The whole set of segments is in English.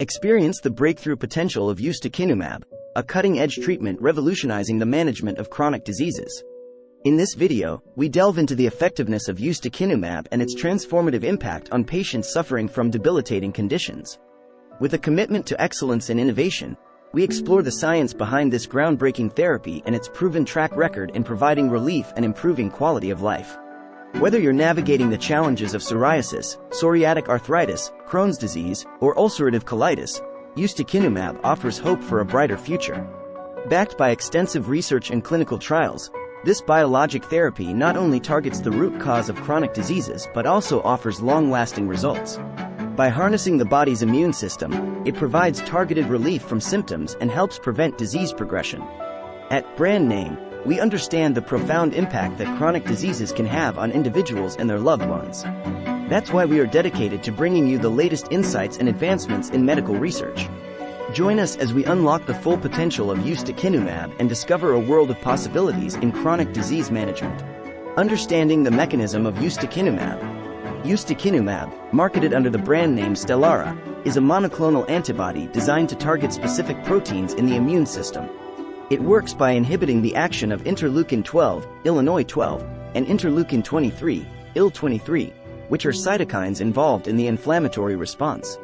Experience the breakthrough potential of Ustekinumab, a cutting-edge treatment revolutionizing the management of chronic diseases. In this video, we delve into the effectiveness of Ustekinumab and its transformative impact on patients suffering from debilitating conditions. With a commitment to excellence and innovation, we explore the science behind this groundbreaking therapy and its proven track record in providing relief and improving quality of life. Whether you're navigating the challenges of psoriasis, psoriatic arthritis, Crohn's disease, or ulcerative colitis, Ustekinumab offers hope for a brighter future. Backed by extensive research and clinical trials, this biologic therapy not only targets the root cause of chronic diseases but also offers long-lasting results. By harnessing the body's immune system, it provides targeted relief from symptoms and helps prevent disease progression. At Brand Name, we understand the profound impact that chronic diseases can have on individuals and their loved ones. That's why we are dedicated to bringing you the latest insights and advancements in medical research. Join us as we unlock the full potential of Ustekinumab and discover a world of possibilities in chronic disease management. Understanding the mechanism of Ustekinumab. Ustekinumab, marketed under the brand name Stelara, is a monoclonal antibody designed to target specific proteins in the immune system. It works by inhibiting the action of interleukin-12, IL-12, and interleukin-23, IL-23, which are cytokines involved in the inflammatory response.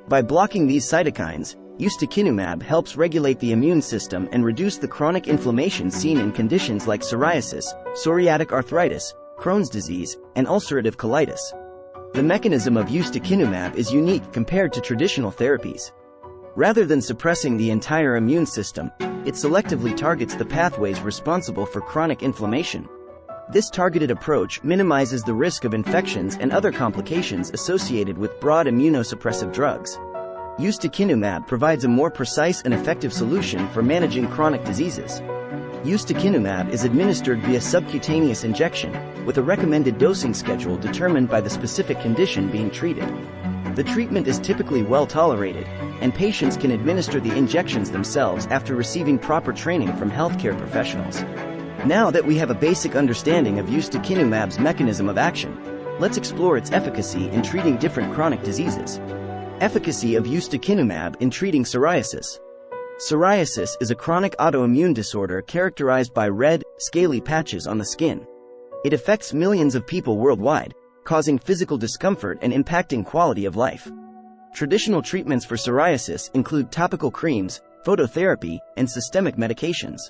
By blocking these cytokines, Ustekinumab helps regulate the immune system and reduce the chronic inflammation seen in conditions like psoriasis, psoriatic arthritis, Crohn's disease, and ulcerative colitis. The mechanism of Ustekinumab is unique compared to traditional therapies. Rather than suppressing the entire immune system, it selectively targets the pathways responsible for chronic inflammation. This targeted approach minimizes the risk of infections and other complications associated with broad immunosuppressive drugs. Ustekinumab provides a more precise and effective solution for managing chronic diseases. Ustekinumab is administered via subcutaneous injection, with a recommended dosing schedule determined by the specific condition being treated. The treatment is typically well tolerated, and patients can administer the injections themselves after receiving proper training from healthcare professionals. Now that we have a basic understanding of Ustekinumab's mechanism of action, let's explore its efficacy in treating different chronic diseases. Efficacy of Ustekinumab in treating psoriasis. Psoriasis is a chronic autoimmune disorder characterized by red, scaly patches on the skin. It affects millions of people worldwide, causing physical discomfort and impacting quality of life. Traditional treatments for psoriasis include topical creams, phototherapy, and systemic medications.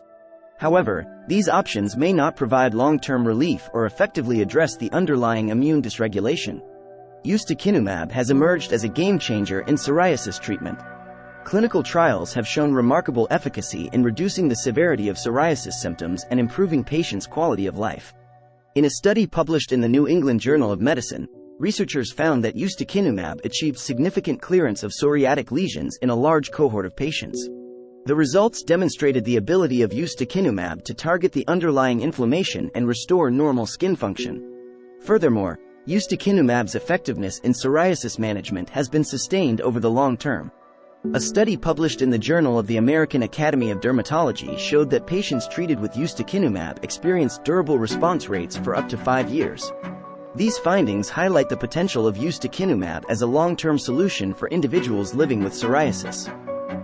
However, these options may not provide long-term relief or effectively address the underlying immune dysregulation. Ustekinumab has emerged as a game-changer in psoriasis treatment. Clinical trials have shown remarkable efficacy in reducing the severity of psoriasis symptoms and improving patients' quality of life. In a study published in the New England Journal of Medicine, researchers found that Ustekinumab achieved significant clearance of psoriatic lesions in a large cohort of patients. The results demonstrated the ability of Ustekinumab to target the underlying inflammation and restore normal skin function. Furthermore, Ustekinumab's effectiveness in psoriasis management has been sustained over the long term. A study published in the Journal of the American Academy of Dermatology showed that patients treated with Ustekinumab experienced durable response rates for up to 5 years. These findings highlight the potential of Ustekinumab as a long-term solution for individuals living with psoriasis.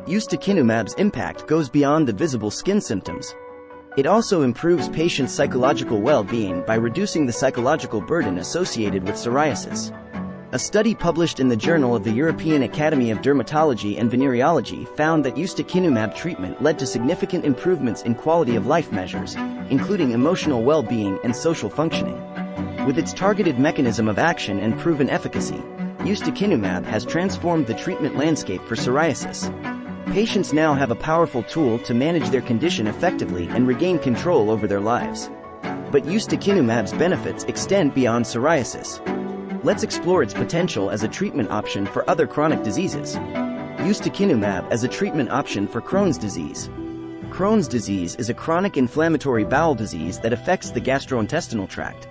Ustekinumab's impact goes beyond the visible skin symptoms. It also improves patients' psychological well-being by reducing the psychological burden associated with psoriasis. A study published in the Journal of the European Academy of Dermatology and Venereology found that Ustekinumab treatment led to significant improvements in quality of life measures, including emotional well-being and social functioning. With its targeted mechanism of action and proven efficacy, Ustekinumab has transformed the treatment landscape for psoriasis. Patients now have a powerful tool to manage their condition effectively and regain control over their lives. But Ustekinumab's benefits extend beyond psoriasis. Let's explore its potential as a treatment option for other chronic diseases. Ustekinumab as a treatment option for Crohn's disease. Crohn's disease is a chronic inflammatory bowel disease that affects the gastrointestinal tract.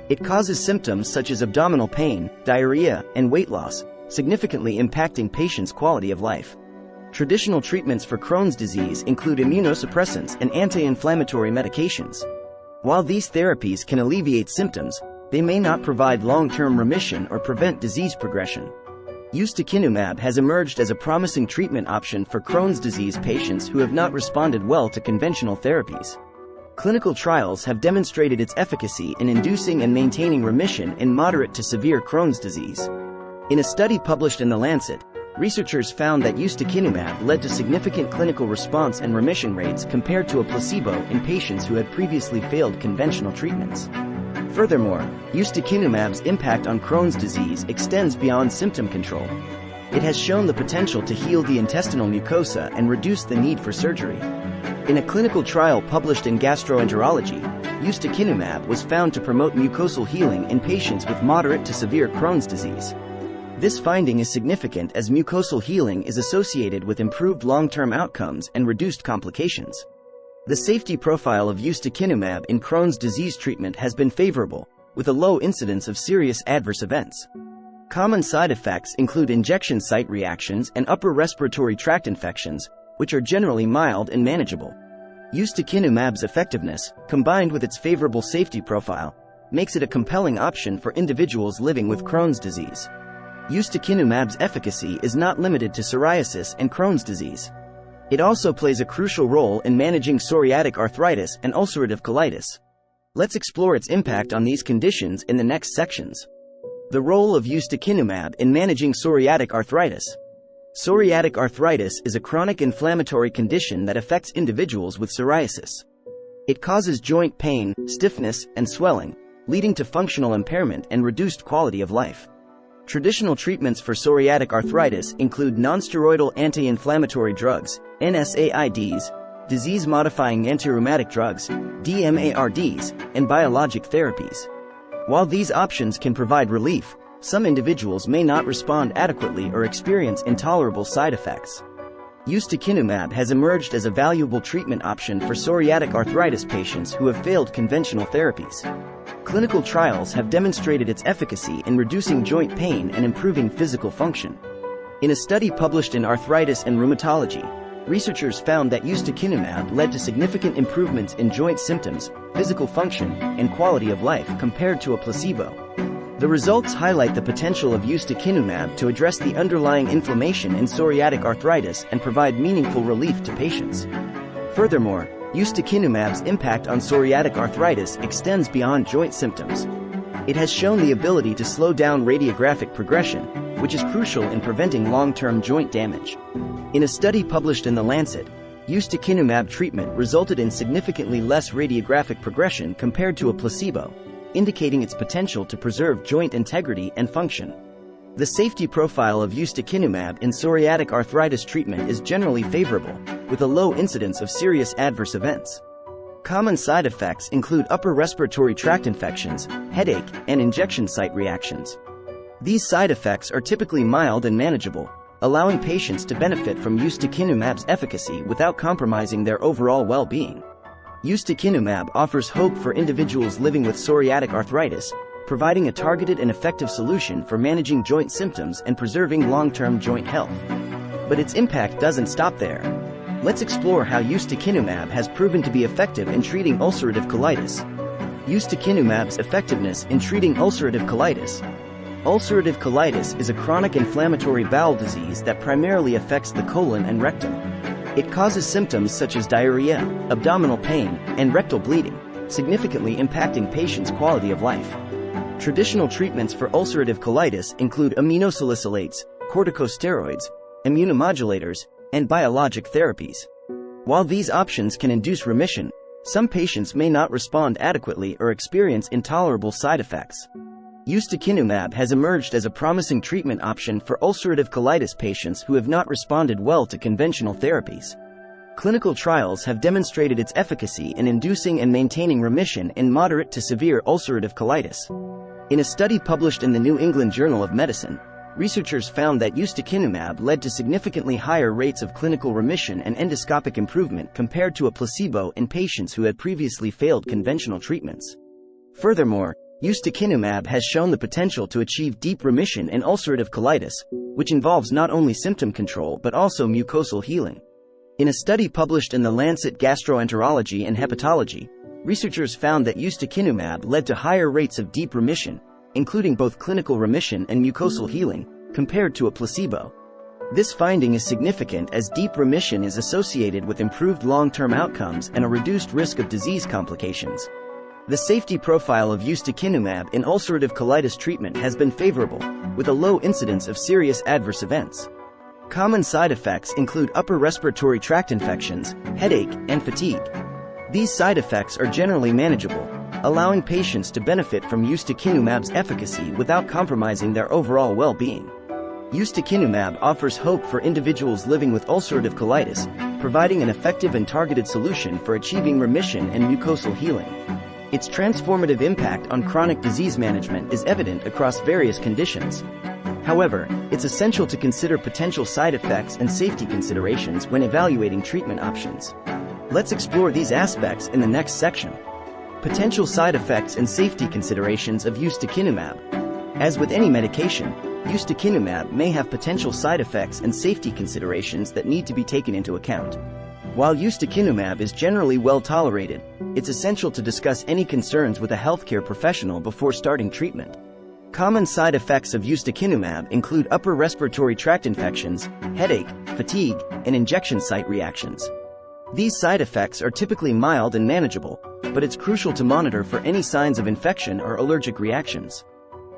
It causes symptoms such as abdominal pain, diarrhea, and weight loss, significantly impacting patients' quality of life. Traditional treatments for Crohn's disease include immunosuppressants and anti-inflammatory medications. While these therapies can alleviate symptoms, they may not provide long-term remission or prevent disease progression. Ustekinumab has emerged as a promising treatment option for Crohn's disease patients who have not responded well to conventional therapies. Clinical trials have demonstrated its efficacy in inducing and maintaining remission in moderate to severe Crohn's disease. In a study published in The Lancet, researchers found that ustekinumab led to significant clinical response and remission rates compared to a placebo in patients who had previously failed conventional treatments. Furthermore, ustekinumab's impact on Crohn's disease extends beyond symptom control. It has shown the potential to heal the intestinal mucosa and reduce the need for surgery. In a clinical trial published in Gastroenterology, ustekinumab was found to promote mucosal healing in patients with moderate to severe Crohn's disease. This finding is significant as mucosal healing is associated with improved long-term outcomes and reduced complications. The safety profile of ustekinumab in Crohn's disease treatment has been favorable, with a low incidence of serious adverse events. Common side effects include injection site reactions and upper respiratory tract infections, which are generally mild and manageable. Ustekinumab's effectiveness, combined with its favorable safety profile, makes it a compelling option for individuals living with Crohn's disease. Ustekinumab's efficacy is not limited to psoriasis and Crohn's disease. It also plays a crucial role in managing psoriatic arthritis and ulcerative colitis. Let's explore its impact on these conditions in the next sections. The role of ustekinumab in managing psoriatic arthritis. Psoriatic arthritis is a chronic inflammatory condition that affects individuals with psoriasis. It causes joint pain, stiffness, and swelling, leading to functional impairment and reduced quality of life. Traditional treatments for psoriatic arthritis include nonsteroidal anti-inflammatory drugs, NSAIDs, disease-modifying antirheumatic drugs, DMARDs, and biologic therapies. While these options can provide relief, some individuals may not respond adequately or experience intolerable side effects. Ustekinumab has emerged as a valuable treatment option for psoriatic arthritis patients who have failed conventional therapies. Clinical trials have demonstrated its efficacy in reducing joint pain and improving physical function. In a study published in Arthritis and Rheumatology, researchers found that ustekinumab led to significant improvements in joint symptoms, physical function, and quality of life compared to a placebo. The results highlight the potential of ustekinumab to address the underlying inflammation in psoriatic arthritis and provide meaningful relief to patients. Furthermore, ustekinumab's impact on psoriatic arthritis extends beyond joint symptoms. It has shown the ability to slow down radiographic progression, which is crucial in preventing long-term joint damage. In a study published in The Lancet, ustekinumab treatment resulted in significantly less radiographic progression compared to a placebo, indicating its potential to preserve joint integrity and function. The safety profile of ustekinumab in psoriatic arthritis treatment is generally favorable, with a low incidence of serious adverse events. Common side effects include upper respiratory tract infections, headache, and injection site reactions. These side effects are typically mild and manageable, allowing patients to benefit from ustekinumab's efficacy without compromising their overall well-being. Ustekinumab offers hope for individuals living with psoriatic arthritis, providing a targeted and effective solution for managing joint symptoms and preserving long-term joint health. But its impact doesn't stop there. Let's explore how ustekinumab has proven to be effective in treating ulcerative colitis. Ustekinumab's effectiveness in treating ulcerative colitis. Ulcerative colitis is a chronic inflammatory bowel disease that primarily affects the colon and rectum. It causes symptoms such as diarrhea, abdominal pain, and rectal bleeding, significantly impacting patients' quality of life. Traditional treatments for ulcerative colitis include aminosalicylates, corticosteroids, immunomodulators, and biologic therapies. While these options can induce remission, some patients may not respond adequately or experience intolerable side effects. Ustekinumab has emerged as a promising treatment option for ulcerative colitis patients who have not responded well to conventional therapies. Clinical trials have demonstrated its efficacy in inducing and maintaining remission in moderate to severe ulcerative colitis. In a study published in the New England Journal of Medicine, researchers found that ustekinumab led to significantly higher rates of clinical remission and endoscopic improvement compared to a placebo in patients who had previously failed conventional treatments. Furthermore, ustekinumab has shown the potential to achieve deep remission in ulcerative colitis, which involves not only symptom control but also mucosal healing. In a study published in The Lancet Gastroenterology and Hepatology, researchers found that ustekinumab led to higher rates of deep remission, including both clinical remission and mucosal healing, compared to a placebo. This finding is significant as deep remission is associated with improved long-term outcomes and a reduced risk of disease complications. The safety profile of ustekinumab in ulcerative colitis treatment has been favorable, with a low incidence of serious adverse events. Common side effects include upper respiratory tract infections, headache, and fatigue. These side effects are generally manageable, allowing patients to benefit from ustekinumab's efficacy without compromising their overall well-being. Ustekinumab offers hope for individuals living with ulcerative colitis, providing an effective and targeted solution for achieving remission and mucosal healing. Its transformative impact on chronic disease management is evident across various conditions. However, it's essential to consider potential side effects and safety considerations when evaluating treatment options. Let's explore these aspects in the next section. Potential side effects and safety considerations of ustekinumab. As with any medication, ustekinumab may have potential side effects and safety considerations that need to be taken into account. While ustekinumab is generally well tolerated, it's essential to discuss any concerns with a healthcare professional before starting treatment. Common side effects of ustekinumab include upper respiratory tract infections, headache, fatigue, and injection site reactions. These side effects are typically mild and manageable, but it's crucial to monitor for any signs of infection or allergic reactions.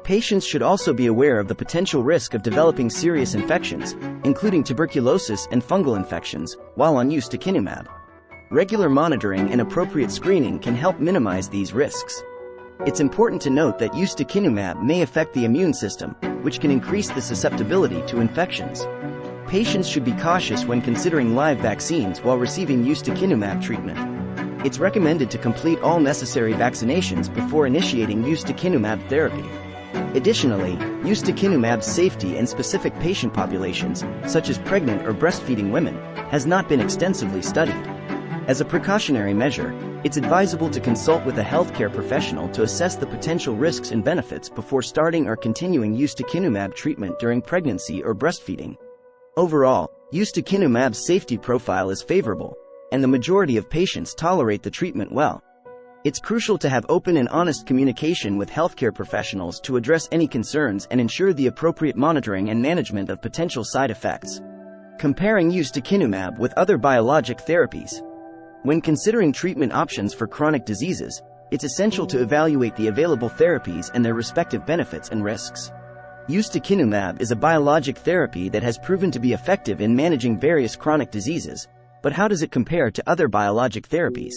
Patients should also be aware of the potential risk of developing serious infections, including tuberculosis and fungal infections, while on ustekinumab. Regular monitoring and appropriate screening can help minimize these risks. It's important to note that ustekinumab may affect the immune system, which can increase the susceptibility to infections. Patients should be cautious when considering live vaccines while receiving ustekinumab treatment. It's recommended to complete all necessary vaccinations before initiating ustekinumab therapy. Additionally, ustekinumab's safety in specific patient populations, such as pregnant or breastfeeding women, has not been extensively studied. As a precautionary measure, it's advisable to consult with a healthcare professional to assess the potential risks and benefits before starting or continuing ustekinumab treatment during pregnancy or breastfeeding. Overall, ustekinumab's safety profile is favorable, and the majority of patients tolerate the treatment well. It's crucial to have open and honest communication with healthcare professionals to address any concerns and ensure the appropriate monitoring and management of potential side effects. Comparing ustekinumab with other biologic therapies. When considering treatment options for chronic diseases, it's essential to evaluate the available therapies and their respective benefits and risks. Ustekinumab is a biologic therapy that has proven to be effective in managing various chronic diseases, but how does it compare to other biologic therapies?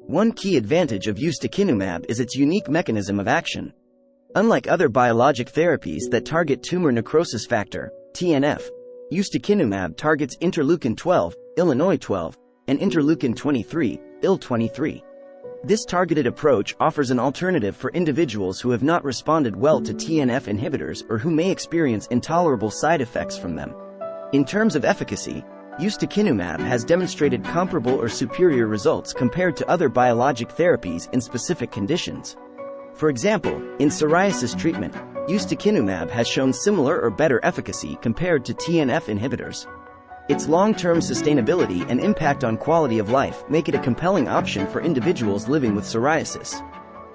One key advantage of ustekinumab is its unique mechanism of action. Unlike other biologic therapies that target tumor necrosis factor, TNF, ustekinumab targets interleukin-12, Illinois-12, and interleukin-23, IL-23. This targeted approach offers an alternative for individuals who have not responded well to TNF inhibitors or who may experience intolerable side effects from them. In terms of efficacy, ustekinumab has demonstrated comparable or superior results compared to other biologic therapies in specific conditions. For example, in psoriasis treatment, ustekinumab has shown similar or better efficacy compared to TNF inhibitors. Its long-term sustainability and impact on quality of life make it a compelling option for individuals living with psoriasis.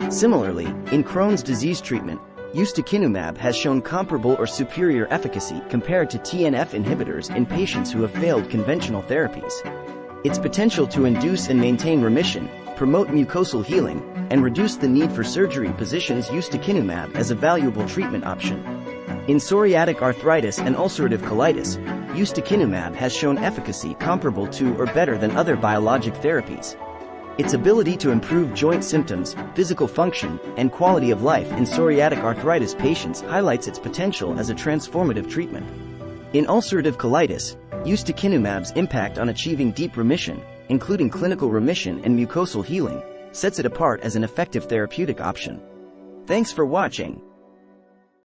Similarly, in Crohn's disease treatment, ustekinumab has shown comparable or superior efficacy compared to TNF inhibitors in patients who have failed conventional therapies. Its potential to induce and maintain remission, promote mucosal healing, and reduce the need for surgery positions ustekinumab as a valuable treatment option. In psoriatic arthritis and ulcerative colitis, ustekinumab has shown efficacy comparable to or better than other biologic therapies. Its ability to improve joint symptoms, physical function, and quality of life in psoriatic arthritis patients highlights its potential as a transformative treatment. In ulcerative colitis, ustekinumab's impact on achieving deep remission, including clinical remission and mucosal healing, sets it apart as an effective therapeutic option. Thanks for watching.